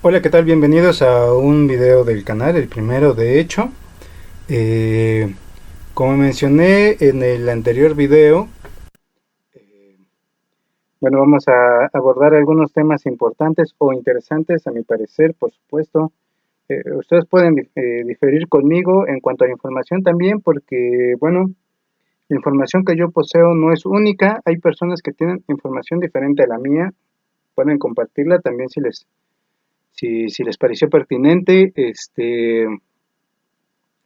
Hola, ¿qué tal? Bienvenidos a un video del canal, el primero de hecho. Eh, Como mencioné en el anterior video, eh, bueno, vamos a abordar algunos temas importantes o interesantes a mi parecer, por supuesto. Ustedes pueden diferir conmigo en cuanto a la información también, porque, bueno, la información que yo poseo no es única. Hay personas que tienen información diferente a la mía, pueden compartirla también si les pareció pertinente.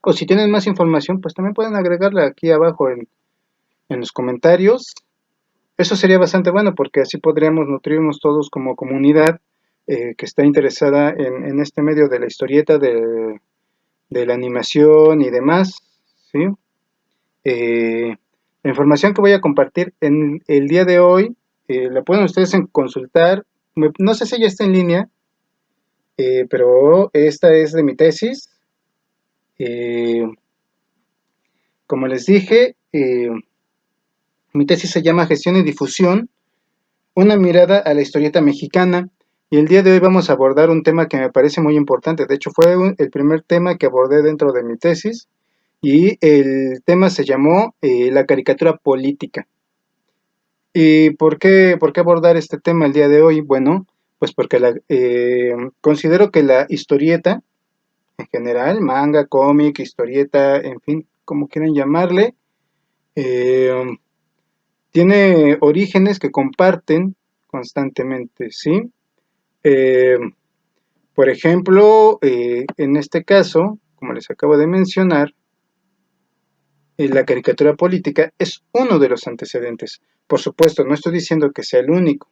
O si tienen más información, pues también pueden agregarla aquí abajo en los comentarios. Eso sería bastante bueno porque así podríamos nutrirnos todos como comunidad que está interesada en este medio de la historieta, de la animación y demás, ¿sí? Eh, la información que voy a compartir en el día de hoy la pueden ustedes consultar. No sé si ya está en línea, pero esta es de mi tesis. Eh, Como les dije, mi tesis se llama Gestión y Difusión, una mirada a la historieta mexicana. Y el día de hoy vamos a abordar un tema que me parece muy importante. De hecho, fue el primer tema que abordé dentro de mi tesis. Y el tema se llamó la caricatura política. ¿Y por qué abordar este tema el día de hoy? Bueno, pues porque considero que la historieta, en general, manga, cómic, historieta, en fin, como quieran llamarle, eh, tiene orígenes que comparten constantemente, ¿sí? Eh, por ejemplo, en este caso, como les acabo de mencionar, la caricatura política es uno de los antecedentes. Por supuesto, no estoy diciendo que sea el único,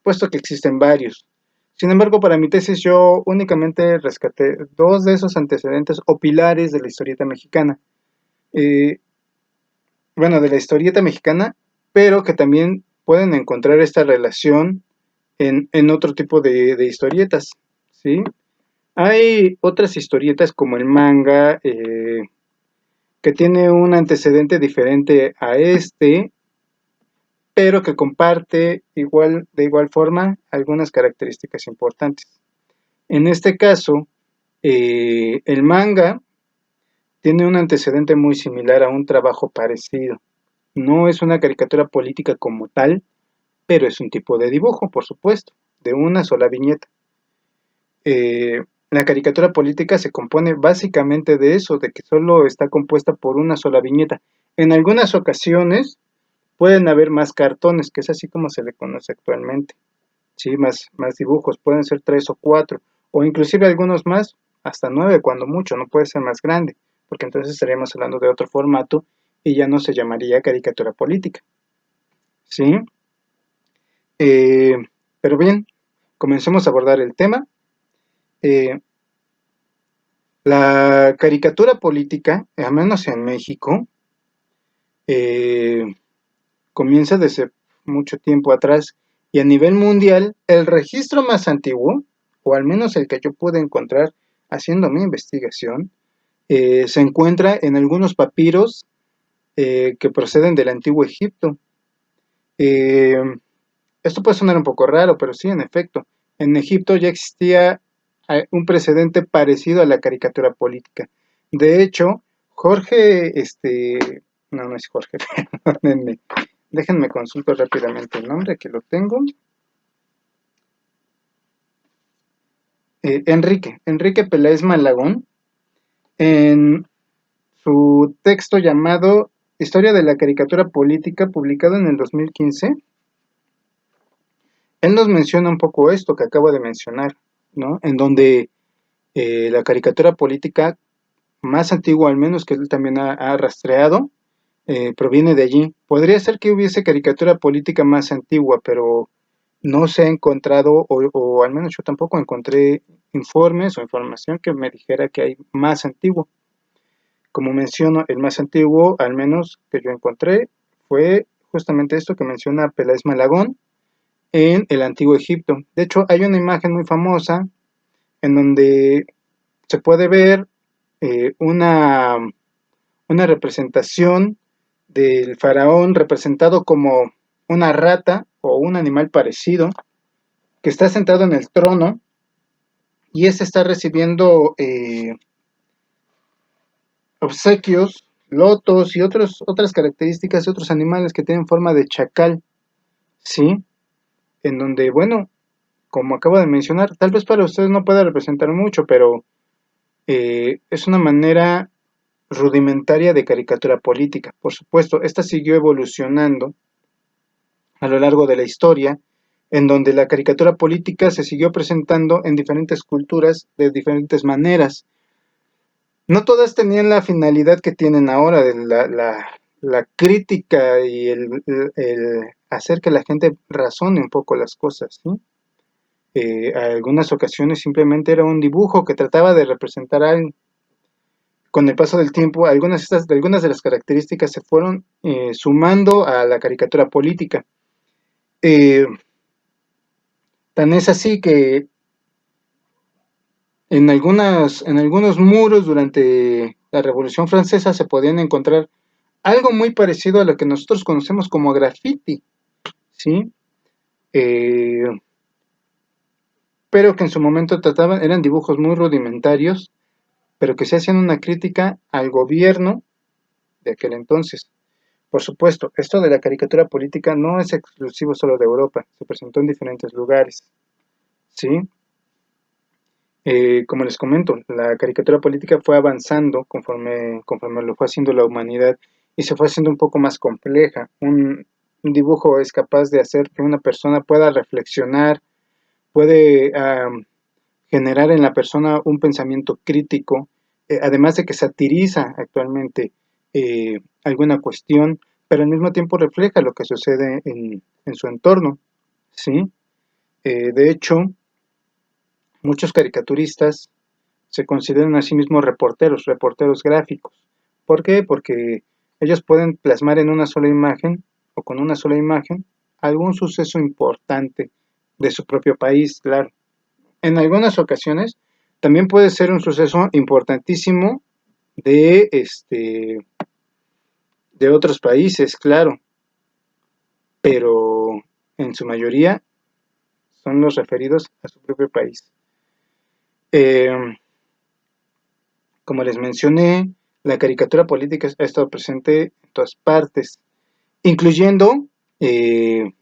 puesto que existen varios. Sin embargo, para mi tesis yo únicamente rescaté dos de esos antecedentes o pilares de la historieta mexicana. Eh, bueno, de la historieta mexicana, pero que también pueden encontrar esta relación en otro tipo de historietas, ¿sí? Hay otras historietas como el manga, que tiene un antecedente diferente a este, pero que comparte de igual forma algunas características importantes. En este caso, el manga tiene un antecedente muy similar a un trabajo parecido. No es una caricatura política como tal, pero es un tipo de dibujo, por supuesto, de una sola viñeta. La caricatura política se compone básicamente de eso, de que solo está compuesta por una sola viñeta. En algunas ocasiones pueden haber más cartones, que es así como se le conoce actualmente. Sí, más dibujos, pueden ser 3 o 4, o inclusive algunos más, hasta 9 cuando mucho, no puede ser más grande, porque entonces estaríamos hablando de otro formato y ya no se llamaría caricatura política. ¿Sí? Eh, pero bien, comencemos a abordar el tema. Eh, la caricatura política, al menos en México, eh, comienza desde mucho tiempo atrás y a nivel mundial el registro más antiguo, o al menos el que yo pude encontrar haciendo mi investigación, se encuentra en algunos papiros que proceden del antiguo Egipto. Eh, Esto puede sonar un poco raro, pero sí, en efecto, en Egipto ya existía un precedente parecido a la caricatura política. De hecho, no, no es Jorge, perdónenme, déjenme consultar rápidamente el nombre, que lo tengo. Enrique Peláez Malagón, en su texto llamado Historia de la caricatura política, publicado en el 2015, él nos menciona un poco esto que acabo de mencionar, ¿no? En donde la caricatura política más antigua, al menos que él también ha rastreado, proviene de allí. Podría ser que hubiese caricatura política más antigua, pero no se ha encontrado, o al menos yo tampoco encontré informes o información que me dijera que hay más antiguo. Como menciono, el más antiguo, al menos que yo encontré, fue justamente esto que menciona Peláez Malagón en el antiguo Egipto. De hecho, hay una imagen muy famosa en donde se puede ver eh, una, una representación del faraón representado como una rata o un animal parecido que está sentado en el trono y este está recibiendo obsequios, lotos y otras características de otros animales que tienen forma de chacal, ¿sí? En donde, bueno, como acabo de mencionar, tal vez para ustedes no pueda representar mucho, pero es una manera rudimentaria de caricatura política. Por supuesto, esta siguió evolucionando a lo largo de la historia, en donde la caricatura política se siguió presentando en diferentes culturas de diferentes maneras. No todas tenían la finalidad que tienen ahora, de la crítica y el hacer que la gente razone un poco las cosas, ¿sí? Algunas ocasiones simplemente era un dibujo que trataba de representar algo. Con el paso del tiempo, algunas de las características se fueron sumando a la caricatura política. Eh, Tan es así que en algunos muros durante la Revolución Francesa se podían encontrar algo muy parecido a lo que nosotros conocemos como graffiti, ¿sí? Eh, pero que en su momento eran dibujos muy rudimentarios, pero que se hacían una crítica al gobierno de aquel entonces. Por supuesto, esto de la caricatura política no es exclusivo solo de Europa, se presentó en diferentes lugares, ¿sí? Como les comento, la caricatura política fue avanzando conforme lo fue haciendo la humanidad y se fue haciendo un poco más compleja. Un dibujo es capaz de hacer que una persona pueda reflexionar, puede generar en la persona un pensamiento crítico, además de que satiriza actualmente alguna cuestión, pero al mismo tiempo refleja lo que sucede en su entorno, ¿sí? De hecho, muchos caricaturistas se consideran a sí mismos reporteros gráficos. ¿Por qué? Porque ellos pueden plasmar en una sola imagen o con una sola imagen algún suceso importante de su propio país, claro. En algunas ocasiones también puede ser un suceso importantísimo de otros países, claro, pero en su mayoría son los referidos a su propio país. Eh, Como les mencioné, la caricatura política ha estado presente en todas partes, incluyendo en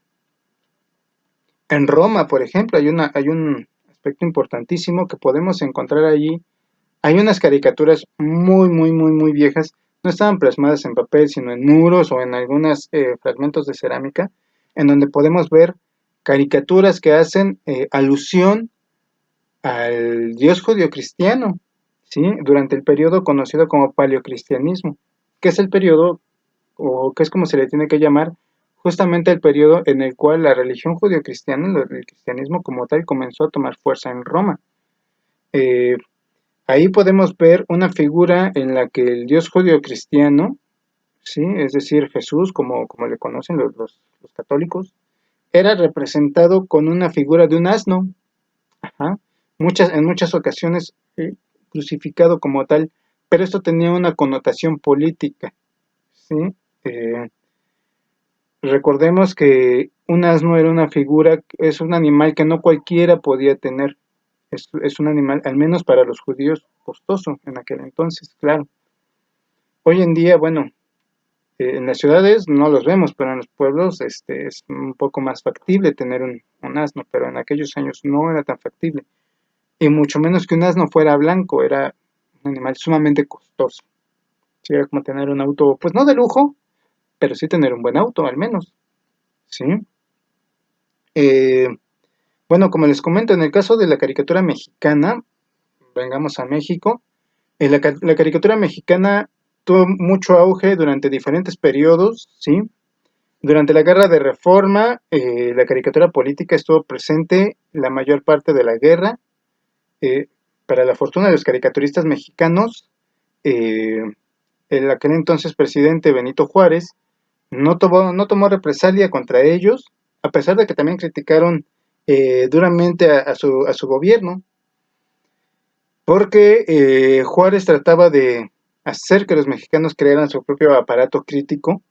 Roma, por ejemplo, hay un aspecto importantísimo que podemos encontrar allí. Hay unas caricaturas muy viejas, no estaban plasmadas en papel, sino en muros o en algunos fragmentos de cerámica, en donde podemos ver caricaturas que hacen alusión al dios judío-cristiano, ¿sí? Durante el periodo conocido como paleocristianismo, que es el periodo, o que es como se le tiene que llamar, justamente el periodo en el cual la religión judío-cristiana, el cristianismo como tal, comenzó a tomar fuerza en Roma. Eh, Ahí podemos ver una figura en la que el dios judío-cristiano, ¿sí? Es decir, Jesús, como le conocen los católicos, era representado con una figura de un asno. Ajá. En muchas ocasiones crucificado como tal, pero esto tenía una connotación política, ¿sí? Eh, Recordemos que un asno era una figura, es un animal que no cualquiera podía tener, es un animal, al menos para los judíos, costoso en aquel entonces, claro. Hoy en día, bueno, en las ciudades no los vemos, pero en los pueblos es un poco más factible tener un asno, pero en aquellos años no era tan factible. Y mucho menos que un asno fuera blanco, era un animal sumamente costoso. Sí, era como tener un auto, pues no de lujo, pero sí tener un buen auto al menos, ¿sí? Eh, bueno, como les comento, en el caso de la caricatura mexicana, vengamos a México, la caricatura mexicana tuvo mucho auge durante diferentes periodos, ¿sí? Durante la Guerra de Reforma, la caricatura política estuvo presente la mayor parte de la guerra. Eh, para la fortuna de los caricaturistas mexicanos, eh, el aquel entonces presidente Benito Juárez no tomó represalia contra ellos, a pesar de que también criticaron duramente a su gobierno, porque Juárez trataba de hacer que los mexicanos crearan su propio aparato crítico,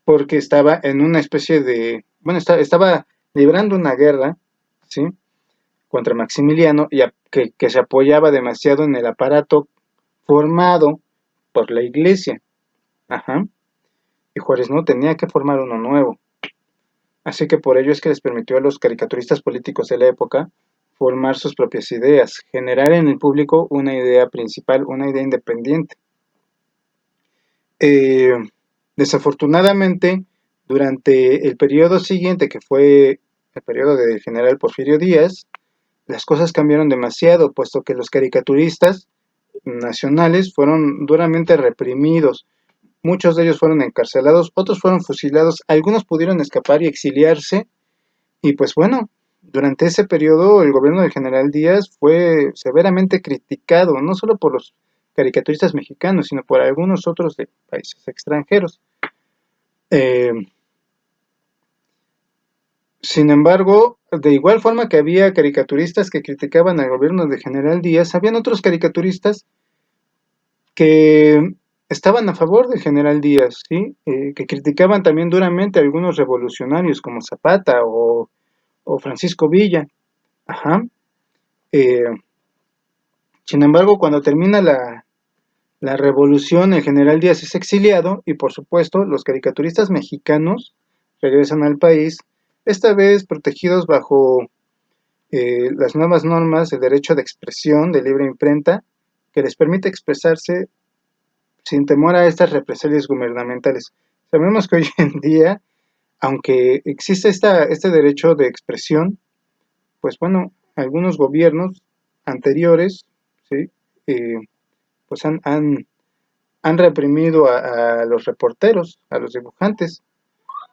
porque estaba en una especie de, bueno, estaba librando una guerra, ¿sí? contra Maximiliano y que se apoyaba demasiado en el aparato formado por la iglesia. Ajá. Y Juárez no tenía que formar uno nuevo. Así que por ello es que les permitió a los caricaturistas políticos de la época formar sus propias ideas, generar en el público una idea principal, una idea independiente. Eh, Desafortunadamente, durante el periodo siguiente, que fue el periodo del general Porfirio Díaz, las cosas cambiaron demasiado, puesto que los caricaturistas nacionales fueron duramente reprimidos. Muchos de ellos fueron encarcelados, otros fueron fusilados, algunos pudieron escapar y exiliarse. Y pues bueno, durante ese periodo el gobierno del general Díaz fue severamente criticado, no solo por los caricaturistas mexicanos, sino por algunos otros de países extranjeros. Eh, Sin embargo, de igual forma que había caricaturistas que criticaban al gobierno del general Díaz, habían otros caricaturistas que estaban a favor del general Díaz, ¿sí? Que criticaban también duramente a algunos revolucionarios como Zapata o Francisco Villa. Ajá. Eh, Sin embargo, cuando termina la revolución, el general Díaz es exiliado y por supuesto los caricaturistas mexicanos regresan al país, esta vez protegidos bajo las nuevas normas de derecho de expresión, de libre imprenta, que les permite expresarse sin temor a estas represalias gubernamentales. Sabemos que hoy en día, aunque existe este derecho de expresión, pues bueno, algunos gobiernos anteriores, ¿sí? Eh, pues han reprimido a los reporteros, a los dibujantes.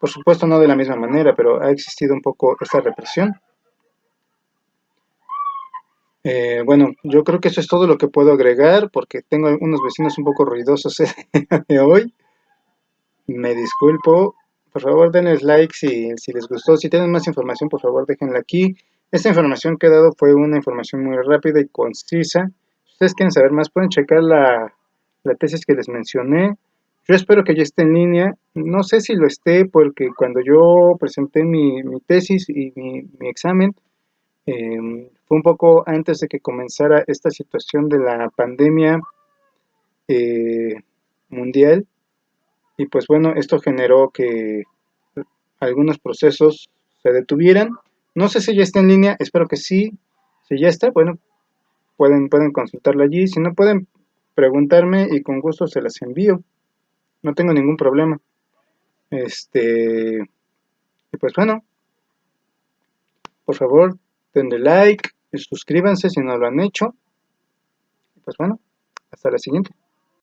Por supuesto no de la misma manera, pero ha existido un poco esta represión. Bueno, yo creo que eso es todo lo que puedo agregar porque tengo unos vecinos un poco ruidosos de hoy. Me disculpo. Por favor, denles like si les gustó. Si tienen más información, por favor, déjenla aquí. Esta información que he dado fue una información muy rápida y concisa. Si ustedes quieren saber más, pueden checar la tesis que les mencioné. Yo espero que ya esté en línea. No sé si lo esté porque cuando yo presenté mi tesis y mi examen, fue un poco antes de que comenzara esta situación de la pandemia eh, mundial. Y pues bueno, esto generó que algunos procesos se detuvieran. No sé si ya está en línea, espero que sí. Si ya está, bueno, pueden consultarlo allí. Si no, pueden preguntarme y con gusto se las envío. No tengo ningún problema. Y pues bueno, por favor, denle like, suscríbanse si no lo han hecho. Y pues bueno, hasta la siguiente.